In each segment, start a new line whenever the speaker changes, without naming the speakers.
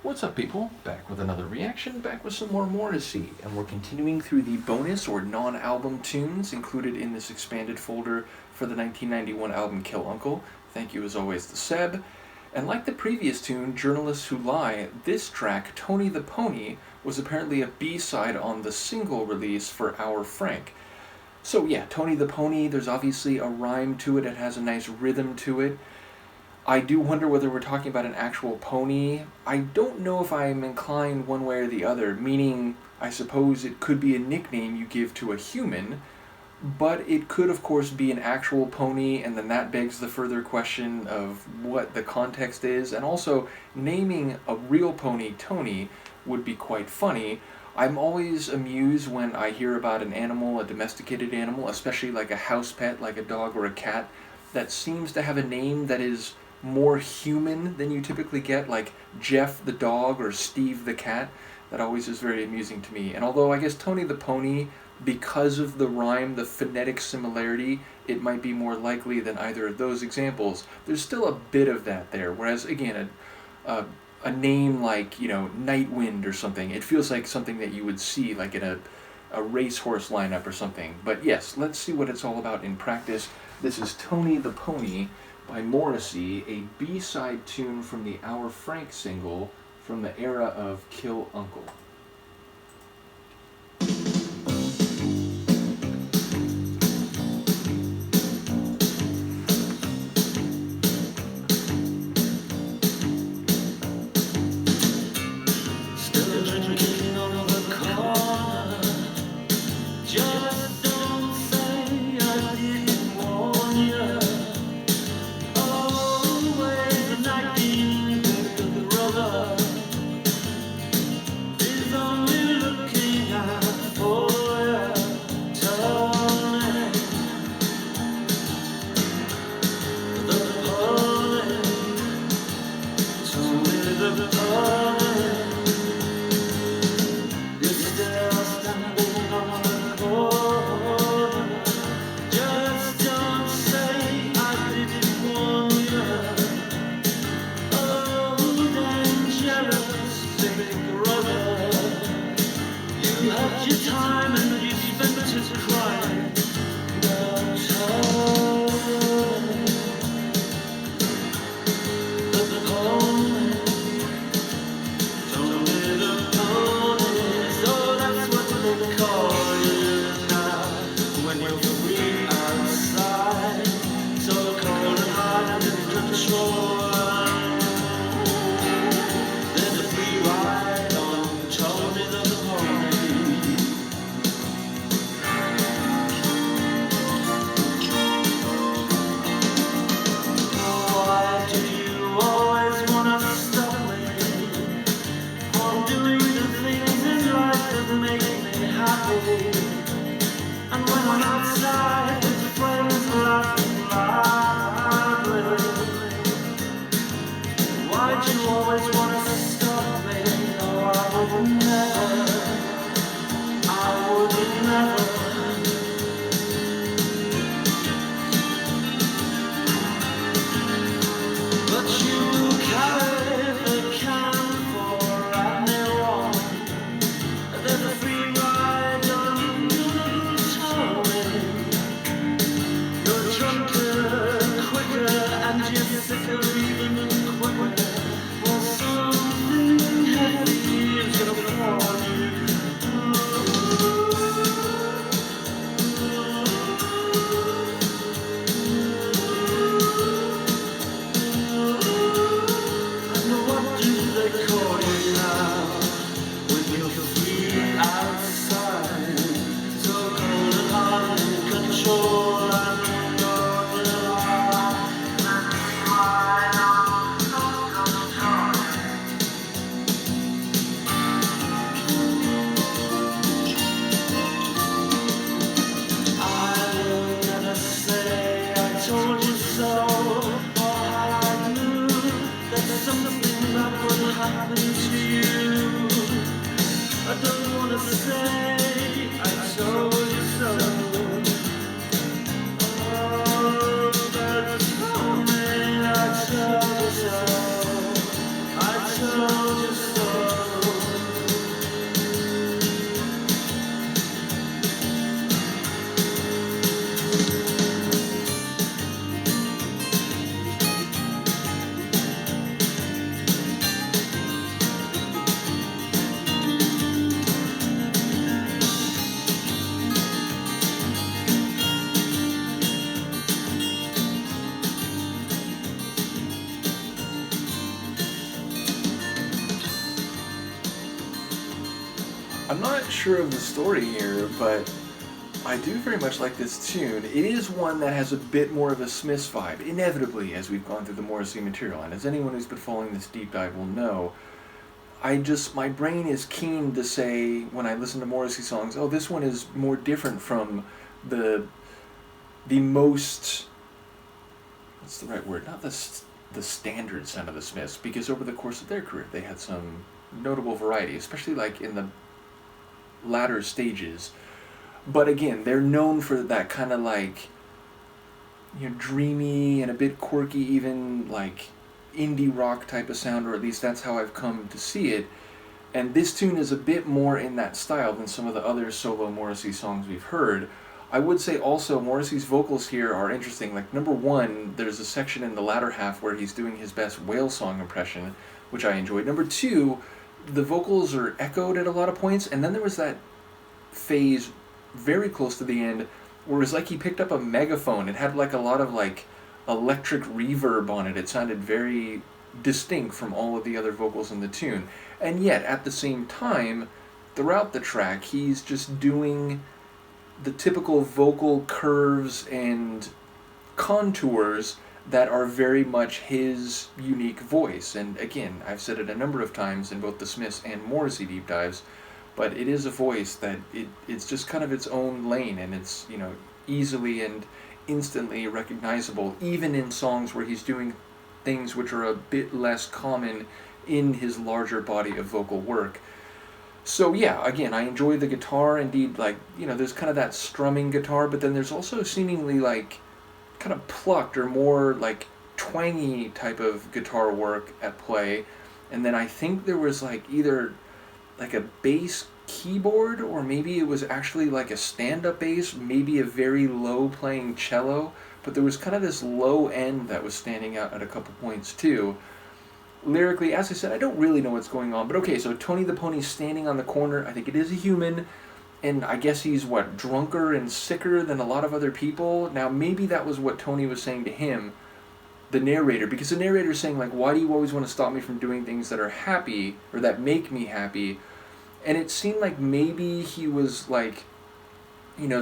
What's up, people? Back with another reaction, back with some more Morrissey, and we're continuing through the bonus or non-album tunes included in this expanded folder for the 1991 album Kill Uncle. Thank you as always to Seb. And like the previous tune, Journalists Who Lie, this track, Tony the Pony, was apparently a B-side on the single release for Our Frank. So yeah, Tony the Pony, there's obviously a rhyme to it, it has a nice rhythm to it. I do wonder whether we're talking about an actual pony. I don't know if I'm inclined one way or the other, meaning I suppose it could be a nickname you give to a human, but it could of course be an actual pony, and then that begs the further question of what the context is, and also naming a real pony Tony would be quite funny. I'm always amused when I hear about an animal, a domesticated animal, especially like a house pet, like a dog or a cat, that seems to have a name that is more human than you typically get, like Jeff the dog or Steve the cat. That always is very amusing to me. And although I guess Tony the Pony, because of the rhyme, the phonetic similarity, it might be more likely than either of those examples, there's still a bit of that there. Whereas, again, a name like, Nightwind or something, it feels like something that you would see like in a racehorse lineup or something. But yes, let's see what it's all about in practice. This is Tony the Pony by Morrissey, a B-side tune from the Our Frank single from the era of Kill Uncle.
And when I'm outside, friends laughing loudly. Why'd you always want to stop me? No, I would never. I would never. But you carry the can for right me wrong. There's a free ride on Tony. You're drunker, quicker, and you're sicker even quicker. Well, something heavy is gonna fall on you. And what do they call you now? When you're free outside, so cold and hard in control, and you're the lie. I will never say I told you so, or I knew that something that would happen to you. I don't wanna say I told you so. Oh, but tell me I told you so. I told you so.
I'm not sure of the story here, but I do very much like this tune. It is one that has a bit more of a Smiths vibe, inevitably, as we've gone through the Morrissey material. And as anyone who's been following this deep dive will know, my brain is keen to say, when I listen to Morrissey songs, oh, this one is more different from the most, what's the right word? Not the standard sound of the Smiths, because over the course of their career, they had some notable variety, especially like in the latter stages. But again, they're known for that kind of like, dreamy and a bit quirky, even like indie rock type of sound, or at least that's how I've come to see it. And this tune is a bit more in that style than some of the other solo Morrissey songs we've heard. I would say also Morrissey's vocals here are interesting. Like, number one, there's a section in the latter half where he's doing his best whale song impression, which I enjoyed. Number two, the vocals are echoed at a lot of points, and then there was that phase very close to the end where it was like he picked up a megaphone. It had like a lot of like electric reverb on it. It sounded very distinct from all of the other vocals in the tune. And yet, at the same time, throughout the track, he's just doing the typical vocal curves and contours that are very much his unique voice. And again, I've said it a number of times in both the Smiths and Morrissey deep dives, but it is a voice that it's just kind of its own lane, and it's, easily and instantly recognizable, even in songs where he's doing things which are a bit less common in his larger body of vocal work. So yeah, again, I enjoy the guitar. Indeed, like, there's kind of that strumming guitar, but then there's also seemingly like kind of plucked or more like twangy type of guitar work at play. And then I think there was like either like a bass keyboard, or maybe it was actually like a stand-up bass, maybe a very low playing cello, but there was kind of this low end that was standing out at a couple points too. Lyrically, as I said, I don't really know what's going on, but okay, so Tony the Pony's standing on the corner. I think it is a human, and I guess he's, drunker and sicker than a lot of other people. Now, maybe that was what Tony was saying to him, the narrator, because the narrator's saying, like, why do you always want to stop me from doing things that are happy, or that make me happy? And it seemed like maybe he was, like,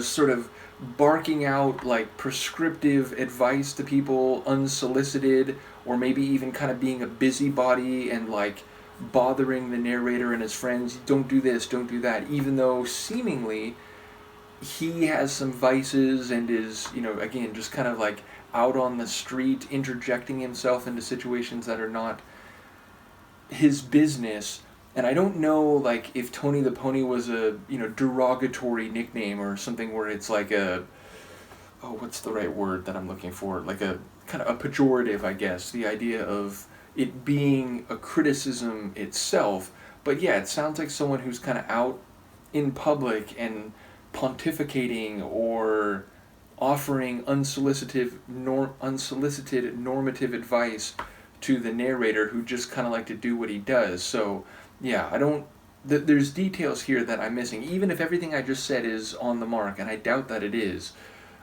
sort of barking out, like, prescriptive advice to people unsolicited, or maybe even kind of being a busybody and, like, bothering the narrator and his friends. Don't do this, don't do that, even though seemingly he has some vices and is, again, just kind of, like, out on the street, interjecting himself into situations that are not his business. And I don't know, like, if Tony the Pony was a, derogatory nickname or something where it's like what's the right word that I'm looking for? Like a kind of a pejorative, I guess. The idea of it being a criticism itself. But yeah, it sounds like someone who's kind of out in public and pontificating or offering unsolicited normative advice to the narrator, who just kind of like to do what he does. So yeah, there's details here that I'm missing. Even if everything I just said is on the mark, and I doubt that it is,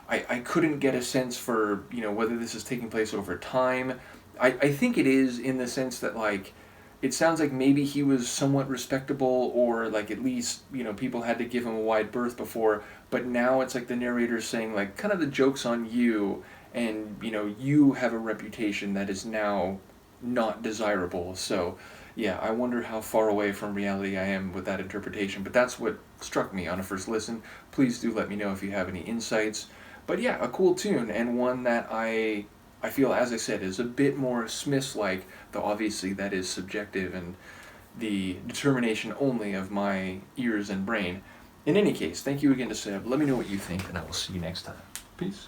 I couldn't get a sense for, whether this is taking place over time. I think it is, in the sense that, like, it sounds like maybe he was somewhat respectable, or, like, at least, people had to give him a wide berth before, but now it's like the narrator's saying, like, kind of the joke's on you, and, you have a reputation that is now not desirable. So yeah, I wonder how far away from reality I am with that interpretation, but that's what struck me on a first listen. Please do let me know if you have any insights. But yeah, a cool tune, and one that I feel, as I said, is a bit more Smiths-like, though obviously that is subjective and the determination only of my ears and brain. In any case, thank you again to Seb. Let me know what you think, and I will see you next time. Peace.